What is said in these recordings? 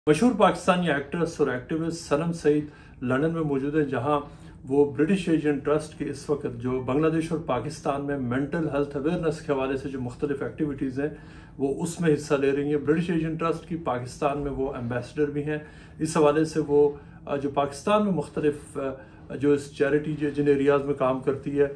مشہور پاکستانی ایکٹرس اور ایکٹیوسٹ سنم سعید لندن میں موجود ہے، جہاں وہ برٹش ایشین ٹرسٹ کے اس وقت جو بنگلہ دیش اور پاکستان میں مینٹل ہیلتھ اویئرنیس کے حوالے سے جو مختلف ایکٹیویٹیز ہیں وہ اس میں حصہ لے رہی ہیں۔ برٹش ایشین ٹرسٹ کی پاکستان میں وہ ایمبیسڈر بھی ہیں۔ اس حوالے سے وہ جو پاکستان میں مختلف جو اس چیریٹی جن ایریاز میں کام کرتی ہے،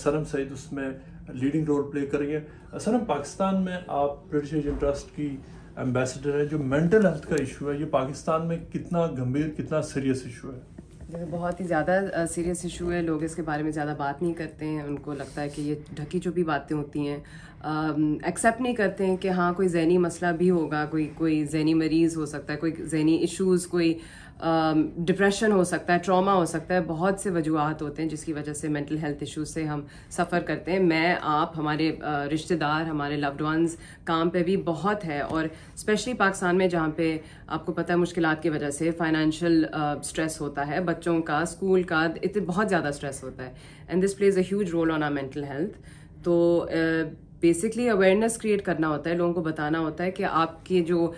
سنم سعید اس میں لیڈنگ رول پلے کر رہی ہیں۔ سنم، پاکستان میں آپ برٹش ایشین ٹرسٹ کی ایمبیسڈر ہے، جو مینٹل ہیلتھ کا ایشو ہے یہ پاکستان میں کتنا گمبھیر، کتنا سیریس ایشو ہے؟ بہت ہی زیادہ سیریس ایشو ہے۔ لوگ اس کے بارے میں زیادہ بات نہیں کرتے ہیں، ان کو لگتا ہے کہ یہ ڈھکی چھپی باتیں ہوتی ہیں، ایکسیپٹ نہیں کرتے ہیں کہ ہاں کوئی ذہنی مسئلہ بھی ہوگا، کوئی ذہنی مریض ہو سکتا ہے، کوئی ذہنی ایشوز، کوئی ڈپریشن ہو سکتا ہے، ٹراما ہو سکتا ہے، بہت سے وجوہات ہوتے ہیں جس کی وجہ سے مینٹل ہیلتھ ایشوز سے ہم سفر کرتے ہیں۔ میں، آپ، ہمارے رشتہ دار، ہمارے لوڈ ونز کام پہ بھی بہت ہے، اور اسپیشلی پاکستان میں جہاں پہ آپ کو پتہ ہے مشکلات کی وجہ سے فائنینشیل اسٹریس ہوتا ہے، بچوں کا، اسکول کا، بہت زیادہ اسٹریس ہوتا ہے، and this plays a huge roll on are mental health. تو بیسکلی اویئرنیس کریٹ کرنا ہوتا ہے، لوگوں کو بتانا ہوتا ہے کہ آپ کی جو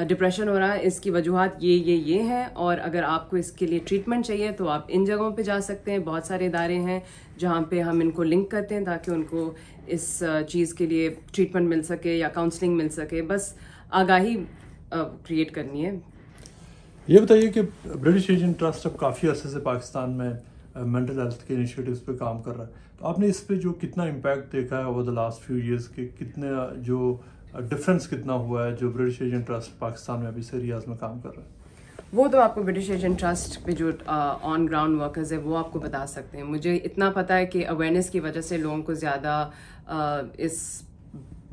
ڈپریشن ہو رہا ہے اس کی وجوہات یہ ہیں، اور اگر آپ کو اس کے لیے ٹریٹمنٹ چاہیے تو آپ ان جگہوں پہ جا سکتے ہیں۔ بہت سارے ادارے ہیں جہاں پہ ہم ان کو لنک کرتے ہیں تاکہ ان کو اس چیز کے لیے ٹریٹمنٹ مل سکے یا کاؤنسلنگ مل سکے، بس آگاہی کریٹ کرنی ہے۔ یہ بتائیے کہ برٹش ایشین ٹرسٹ اب کافی عرصے سے پاکستان میں مینٹل ہیلتھ کے انیشیٹوز پہ کام کر رہا ہے، تو آپ نے اس پہ جو کتنا امپیکٹ دیکھا ہے over the last few years کے، کتنا جو ڈفرینس کتنا ہوا ہے جو برٹش ایشین ٹرسٹ پاکستان میں ابھی سے ایریاز میں کام کر رہا ہے؟ وہ تو آپ کو برٹش ایشین ٹرسٹ پہ جو آن گراؤنڈ ورکرز ہیں وہ آپ کو بتا سکتے ہیں۔ مجھے اتنا پتا ہے کہ اویئرنیس کی وجہ سے لوگوں کو زیادہ اس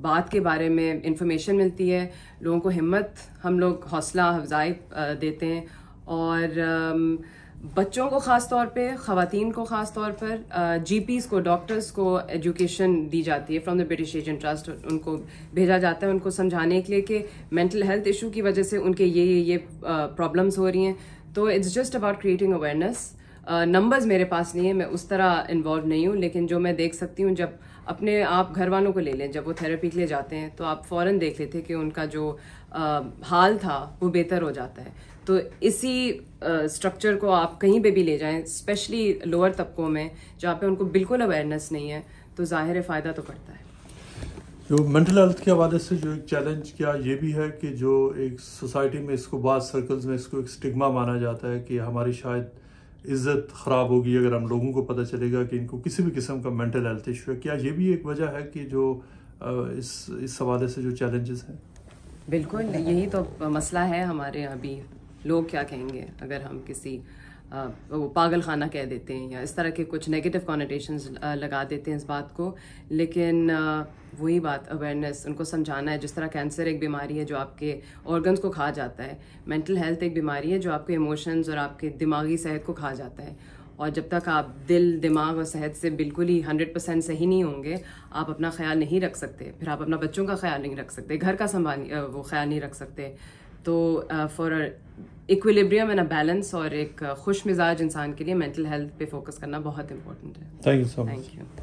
بات کے بارے میں انفارمیشن ملتی ہے، لوگوں کو ہمت، ہم لوگ حوصلہ افزائی دیتے ہیں، اور بچوں کو خاص طور پہ، خواتین کو خاص طور پر، جی پیز کو، ڈاکٹرز کو ایجوکیشن دی جاتی ہے from the British Asian Trust. ان کو بھیجا جاتا ہے ان کو سمجھانے کے لیے کہ مینٹل ہیلتھ ایشو کی وجہ سے ان کے یہ پرابلمس ہو رہی ہیں۔ تو it's just about creating awareness. Numbers میرے پاس نہیں ہیں، میں اس طرح انوالو نہیں ہوں، لیکن جو میں دیکھ سکتی ہوں، جب اپنے آپ گھر والوں کو لے لیں، جب وہ تھراپی کے لیے جاتے ہیں تو آپ فوراً دیکھ لیتے کہ ان کا جو حال تھا وہ بہتر ہو جاتا ہے۔ تو اسی اسٹرکچر کو آپ کہیں پہ بھی لے جائیں، اسپیشلی لوور طبقوں میں جہاں پہ ان کو بالکل اویئرنیس نہیں ہے، تو ظاہر فائدہ تو کرتا ہے۔ جو مینٹل ہیلتھ کے حوالے سے جو ایک چیلنج کیا یہ بھی ہے کہ جو ایک سوسائٹی میں اس کو بعض سرکلز میں اس کو ایک اسٹگما مانا جاتا ہے کہ ہماری شاید عزت خراب ہوگی اگر ہم لوگوں کو پتہ چلے گا کہ ان کو کسی بھی قسم کا مینٹل ہیلتھ ایشو ہے۔ کیا یہ بھی ایک وجہ ہے کہ جو اس حوالے سے جو چیلنجز ہیں؟ بالکل، یہی تو مسئلہ ہے ہمارے یہاں بھی۔ لوگ کیا کہیں گے اگر ہم کسی وہ پاگل خانہ کہہ دیتے ہیں یا اس طرح کے کچھ نیگیٹو کانوٹیشنز لگا دیتے ہیں اس بات کو، لیکن وہی بات، اویئرنیس، ان کو سمجھانا ہے۔ جس طرح کینسر ایک بیماری ہے جو آپ کے آرگنز کو کھا جاتا ہے، مینٹل ہیلتھ ایک بیماری ہے جو آپ کے ایموشنز اور آپ کے دماغی صحت کو کھا جاتا ہے، اور جب تک آپ دل، دماغ اور صحت سے بالکل ہی 100% صحیح نہیں ہوں گے، آپ اپنا خیال نہیں رکھ سکتے، پھر آپ اپنا بچوں کا خیال نہیں رکھ سکتے، گھر کا وہ خیال نہیں رکھ سکتے۔ تو for equilibrium and a balance اور ایک خوش مزاج انسان کے لیے مینٹل ہیلتھ پہ فوکس کرنا بہت امپورٹنٹ ہے۔ Thank you so much. Thank you.